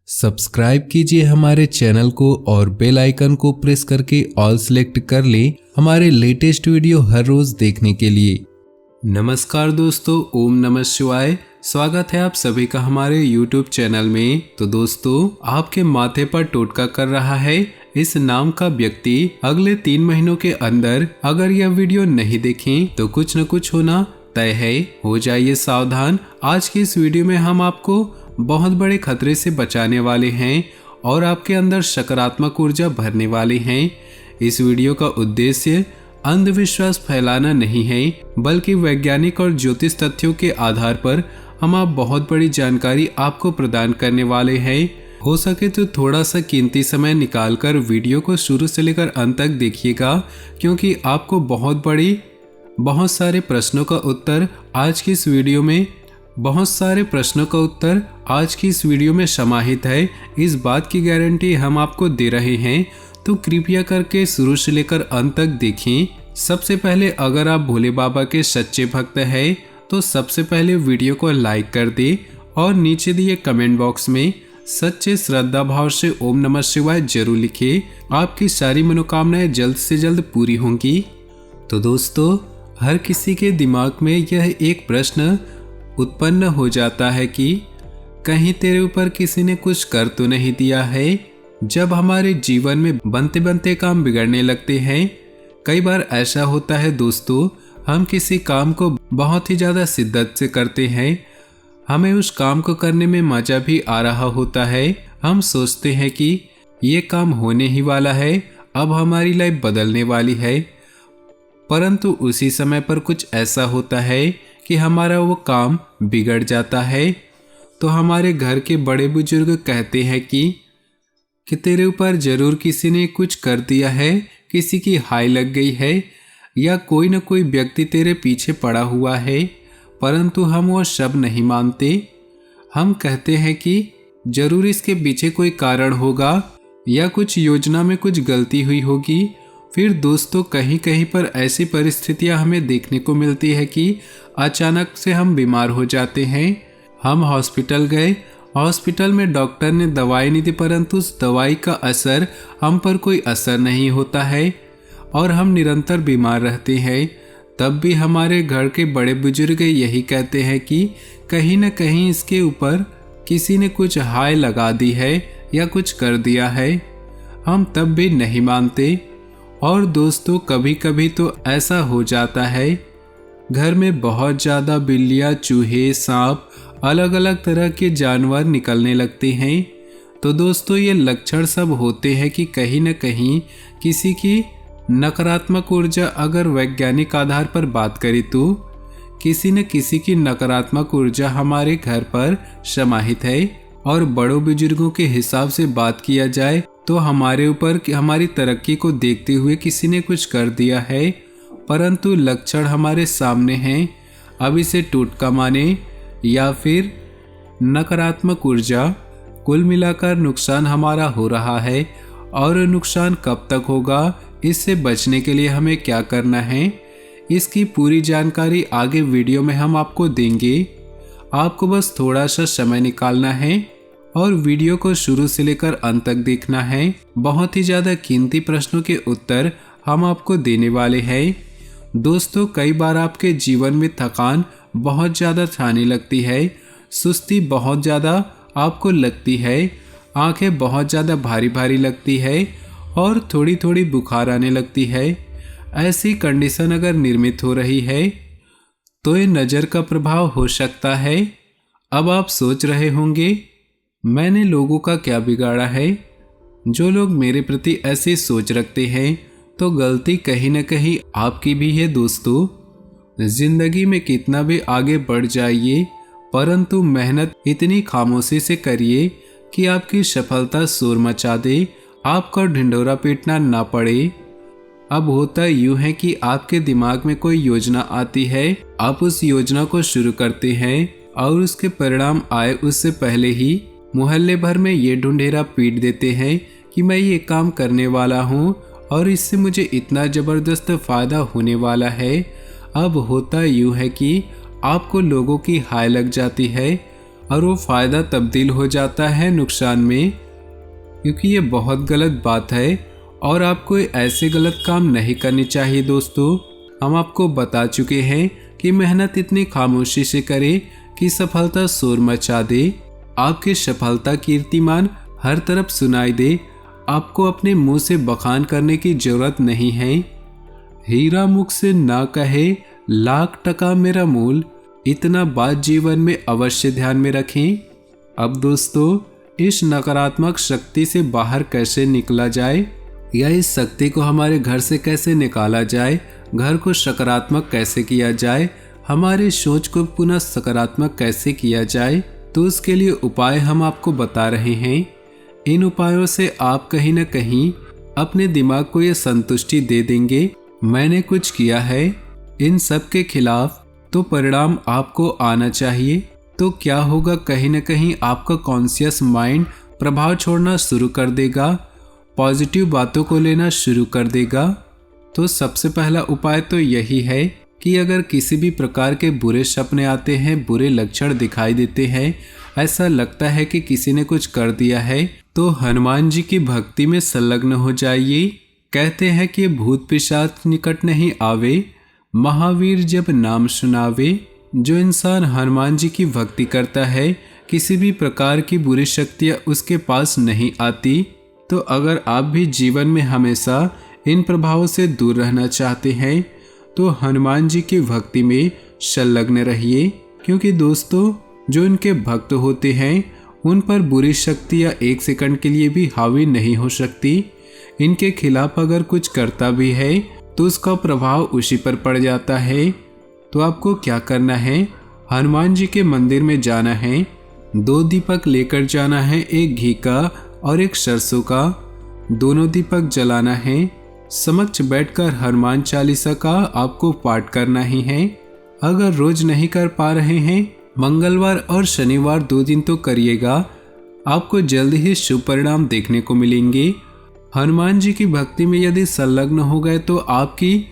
Subscribe कीजिए हमारे channel को और बेल आइकन को प्रेस करके ऑल सेलेक्ट कर लें हमारे लेटेस्ट वीडियो हर रोज देखने के लिए। नमस्कार दोस्तों, ओम नमः शिवाय। स्वागत है आप सभी का हमारे YouTube चैनल में। तो दोस्तों, आपके माथे पर टोटका कर रहा है इस नाम का व्यक्ति अगले 3 महीनों के अंदर अगर यह वीडियो नहीं देखें तो कुछ न कुछ होना तय है। हो जाइए सावधान। आज की इस वीडियो में हम आपको बहुत बड़े खतरे से बचाने वाले हैं और आपके अंदर सकारात्मक ऊर्जा भरने वाले हैं। इस वीडियो का उद्देश्य अंधविश्वास फैलाना नहीं है, बल्कि वैज्ञानिक और ज्योतिष तथ्यों के आधार पर हम आप बहुत बड़ी जानकारी आपको प्रदान करने वाले हैं। हो सके तो थोड़ा सा कीमती समय निकालकर वीडियो को शुरू से लेकर अंत तक देखिएगा, क्योंकि आपको बहुत सारे प्रश्नों का उत्तर आज की इस वीडियो में समाहित है। इस बात की गारंटी हम आपको दे रहे हैं, तो कृपया करके शुरू से लेकर अंत तक देखें। सबसे पहले, अगर आप भोले बाबा के सच्चे भक्त हैं तो सबसे पहले वीडियो को लाइक कर दें और नीचे दिए कमेंट बॉक्स में सच्चे श्रद्धा भाव से ओम नमः शिवाय जरूर लिखें। आपकी सारी मनोकामनाएं जल्द से जल्द पूरी होंगी। तो दोस्तों, हर किसी के दिमाग में यह एक प्रश्न उत्पन्न हो जाता है कि कहीं तेरे ऊपर किसी ने कुछ कर तो नहीं दिया है। जब हमारे जीवन में बनते बनते काम बिगड़ने लगते हैं, कई बार ऐसा होता है दोस्तों, हम किसी काम को बहुत ही ज़्यादा शिद्दत से करते हैं। हमें उस काम को करने में मज़ा भी आ रहा होता है। हम सोचते हैं कि ये काम होने ही वाला है, अब हमारी लाइफ बदलने वाली है। परंतु उसी समय पर कुछ ऐसा होता है कि हमारा वो काम बिगड़ जाता है। तो हमारे घर के बड़े बुजुर्ग कहते हैं कि तेरे ऊपर जरूर किसी ने कुछ कर दिया है, किसी की हाय लग गई है या कोई न कोई व्यक्ति तेरे पीछे पड़ा हुआ है। परंतु हम वो सब नहीं मानते। हम कहते हैं कि जरूर इसके पीछे कोई कारण होगा या कुछ योजना में कुछ गलती हुई होगी। फिर दोस्तों, कहीं कहीं पर ऐसी परिस्थितियां हमें देखने को मिलती है कि अचानक से हम बीमार हो जाते हैं। हम हॉस्पिटल गए, हॉस्पिटल में डॉक्टर ने दवाई नहीं दी, परंतु उस दवाई का असर हम पर कोई असर नहीं होता है और हम निरंतर बीमार रहते हैं। तब भी हमारे घर के बड़े बुजुर्ग यही कहते हैं कि कहीं न कहीं इसके ऊपर किसी ने कुछ हाय लगा दी है या कुछ कर दिया है। हम तब भी नहीं मानते। और दोस्तों, कभी कभी तो ऐसा हो जाता है, घर में बहुत ज़्यादा बिल्लियाँ, चूहे, सांप, अलग अलग तरह के जानवर निकलने लगते हैं। तो दोस्तों, ये लक्षण सब होते हैं कि कहीं न कहीं किसी की नकारात्मक ऊर्जा, अगर वैज्ञानिक आधार पर बात करें तो किसी न किसी की नकारात्मक ऊर्जा हमारे घर पर समाहित है। और बड़ों बुजुर्गों के हिसाब से बात किया जाए तो हमारे ऊपर हमारी तरक्की को देखते हुए किसी ने कुछ कर दिया है, परंतु लक्षण हमारे सामने हैं। अब इसे टोटका माने या फिर नकारात्मक ऊर्जा, कुल मिलाकर नुकसान हमारा हो रहा है। और नुकसान कब तक होगा, इससे बचने के लिए हमें क्या करना है, इसकी पूरी जानकारी आगे वीडियो में हम आपको देंगे। आपको बस थोड़ा सा समय निकालना है और वीडियो को शुरू से लेकर अंत तक देखना है। बहुत ही ज़्यादा कीमती प्रश्नों के उत्तर हम आपको देने वाले हैं। दोस्तों, कई बार आपके जीवन में थकान बहुत ज़्यादा छाने लगती है, सुस्ती बहुत ज़्यादा आपको लगती है, आंखें बहुत ज़्यादा भारी भारी लगती है और थोड़ी थोड़ी बुखार आने लगती है। ऐसी कंडीशन अगर निर्मित हो रही है तो ये नज़र का प्रभाव हो सकता है। अब आप सोच रहे होंगे, मैंने लोगों का क्या बिगाड़ा है? जो लोग मेरे प्रति ऐसी सोच रखते हैं तो गलती कहीं न कहीं आपकी भी है। दोस्तों, जिंदगी में कितना भी आगे बढ़ जाइए, परंतु मेहनत इतनी खामोशी से करिए कि आपकी सफलता शोर मचा दे, आपका ढिंढोरा पीटना ना पड़े। अब होता यूं है कि आपके दिमाग में कोई योजना आती है, आप उस योजना को शुरू करते हैं और उसके परिणाम आए उससे पहले ही मोहल्ले भर में ये ढूंढेरा पीट देते हैं कि मैं ये काम करने वाला हूँ और इससे मुझे इतना ज़बरदस्त फ़ायदा होने वाला है। अब होता यूँ है कि आपको लोगों की हाय लग जाती है और वो फ़ायदा तब्दील हो जाता है नुकसान में, क्योंकि ये बहुत गलत बात है और आपको ऐसे गलत काम नहीं करने चाहिए। दोस्तों, हम आपको बता चुके हैं कि मेहनत इतनी खामोशी से करें कि सफलता शोर मचा दे, आपकी सफलता कीर्तिमान हर तरफ सुनाई दे। आपको अपने मुंह से बखान करने की जरूरत नहीं है। हीरा मुख से ना कहे लाख टका मेरा मूल, इतना बात जीवन में अवश्य ध्यान में रखें। अब दोस्तों, इस नकारात्मक शक्ति से बाहर कैसे निकला जाए या इस शक्ति को हमारे घर से कैसे निकाला जाए, घर को सकारात्मक कैसे किया जाए, हमारी सोच को पुनः सकारात्मक कैसे किया जाए, तो उसके लिए उपाय हम आपको बता रहे हैं। इन उपायों से आप कहीं न कहीं अपने दिमाग को ये संतुष्टि दे देंगे, मैंने कुछ किया है इन सब के खिलाफ, तो परिणाम आपको आना चाहिए। तो क्या होगा, कहीं न कहीं आपका कॉन्शियस माइंड प्रभाव छोड़ना शुरू कर देगा, पॉजिटिव बातों को लेना शुरू कर देगा। तो सबसे पहला उपाय तो यही है कि अगर किसी भी प्रकार के बुरे सपने आते हैं, बुरे लक्षण दिखाई देते हैं, ऐसा लगता है कि किसी ने कुछ कर दिया है, तो हनुमान जी की भक्ति में संलग्न हो जाइए। कहते हैं कि भूत पिशाच निकट नहीं आवे, महावीर जब नाम सुनावे। जो इंसान हनुमान जी की भक्ति करता है, किसी भी प्रकार की बुरी शक्तियाँ उसके पास नहीं आती। तो अगर आप भी जीवन में हमेशा इन प्रभावों से दूर रहना चाहते हैं, तो हनुमान जी की भक्ति में संलग्न रहिए, क्योंकि दोस्तों, जो इनके भक्त होते हैं उन पर बुरी शक्तियाँ एक सेकंड के लिए भी हावी नहीं हो सकती। इनके खिलाफ अगर कुछ करता भी है तो उसका प्रभाव उसी पर पड़ जाता है। तो आपको क्या करना है, हनुमान जी के मंदिर में जाना है, 2 दीपक लेकर जाना है, एक घी का और एक सरसों का, दोनों दीपक जलाना है। समक्ष बैठकर हनुमान चालीसा का आपको पाठ करना ही है। अगर रोज नहीं कर पा रहे हैं, मंगलवार और शनिवार 2 दिन तो करिएगा, आपको जल्द ही शुभ परिणाम देखने को मिलेंगे। हनुमान जी की भक्ति में यदि संलग्न हो गए तो आपकी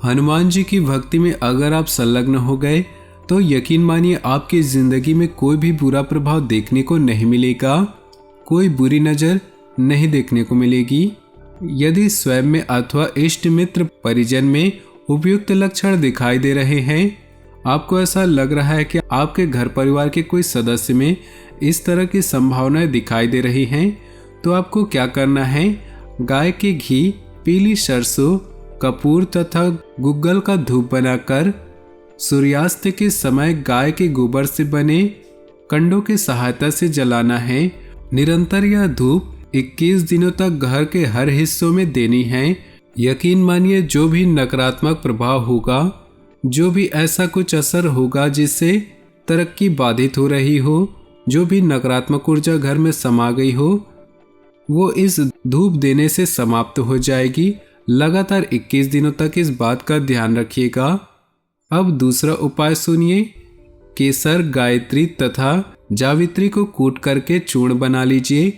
हनुमान जी की भक्ति में अगर आप संलग्न हो गए तो यकीन मानिए आपकी जिंदगी में कोई भी बुरा प्रभाव देखने को नहीं मिलेगा, कोई बुरी नजर नहीं देखने को मिलेगी। यदि स्वयं में अथवा इष्ट मित्र परिजन में उपयुक्त लक्षण दिखाई दे रहे हैं, आपको ऐसा लग रहा है कि आपके घर परिवार के कोई सदस्य में इस तरह की संभावनाएं दिखाई दे रही हैं, तो आपको क्या करना है, गाय के घी, पीली सरसों, कपूर तथा गुग्गल का धूप बनाकर सूर्यास्त के समय गाय के गोबर से बने कंडों की सहायता से जलाना है। निरंतर यह धूप 21 दिनों तक घर के हर हिस्सों में देनी है। यकीन मानिए जो भी नकारात्मक प्रभाव होगा, जो भी ऐसा कुछ असर होगा जिससे तरक्की बाधित हो रही हो, जो भी नकारात्मक ऊर्जा घर में समा गई हो, वो इस धूप देने से समाप्त हो जाएगी। लगातार 21 दिनों तक इस बात का ध्यान रखिएगा। अब दूसरा उपाय सुनिए। केसर, गायत्री तथा जावित्री को कूट करके चूर्ण बना लीजिए।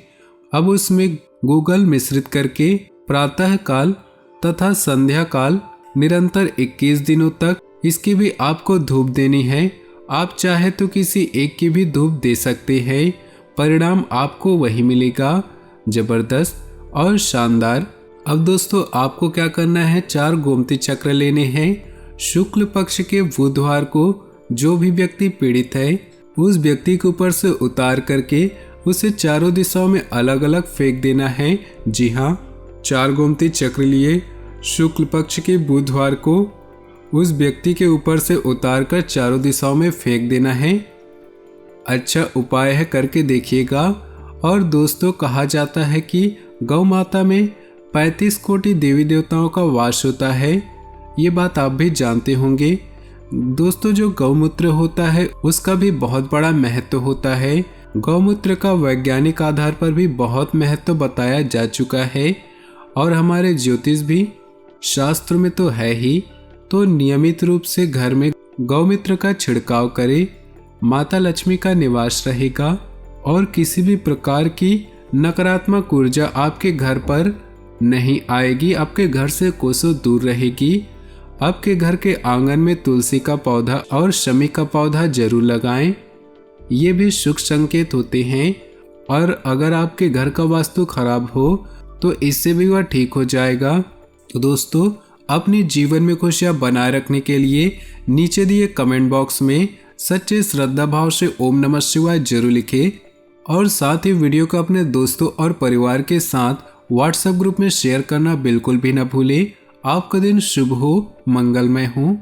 अब उसमें गूगल मिश्रित करके प्रातः काल तथा संध्या काल निरंतर 21 दिनों तक इसकी भी आपको धूप देनी है। आप चाहे तो किसी एक की भी धूप दे सकते हैं, परिणाम आपको वही मिलेगा, जबरदस्त और शानदार। अब दोस्तों, आपको क्या करना है, 4 गोमती चक्र लेने हैं। शुक्ल पक्ष के बुधवार को जो भी व्यक्ति पीड़ित है, उस व्यक्ति के ऊपर से उतार करके उसे चारों दिशाओं में अलग अलग फेंक देना है। जी हाँ, 4 गोमती चक्र लिए शुक्ल पक्ष के बुधवार को उस व्यक्ति के ऊपर से उतार कर चारों दिशाओं में फेंक देना है। अच्छा उपाय है, करके देखिएगा। और दोस्तों, कहा जाता है कि गौ माता में 35 कोटि देवी देवताओं का वास होता है। ये बात आप भी जानते होंगे। दोस्तों, जो गौमूत्र होता है उसका भी बहुत बड़ा महत्व होता है। गौमूत्र का वैज्ञानिक आधार पर भी बहुत महत्व बताया जा चुका है और हमारे ज्योतिष भी शास्त्र में तो है ही। तो नियमित रूप से घर में गौमूत्र का छिड़काव करें, माता लक्ष्मी का निवास रहेगा और किसी भी प्रकार की नकारात्मक ऊर्जा आपके घर पर नहीं आएगी, आपके घर से कोसों दूर रहेगी। आपके घर के आंगन में तुलसी का पौधा और शमी का पौधा जरूर लगाएं। ये भी शुभ संकेत होते हैं। और अगर आपके घर का वास्तु खराब हो तो इससे भी वह ठीक हो जाएगा। तो दोस्तों, अपने जीवन में खुशियां बनाए रखने के लिए नीचे दिए कमेंट बॉक्स में सच्चे श्रद्धा भाव से ओम नमः शिवाय जरूर लिखें और साथ ही वीडियो को अपने दोस्तों और परिवार के साथ व्हाट्सएप ग्रुप में शेयर करना बिल्कुल भी न भूलें। आपका दिन शुभ हो, मंगलमय हो।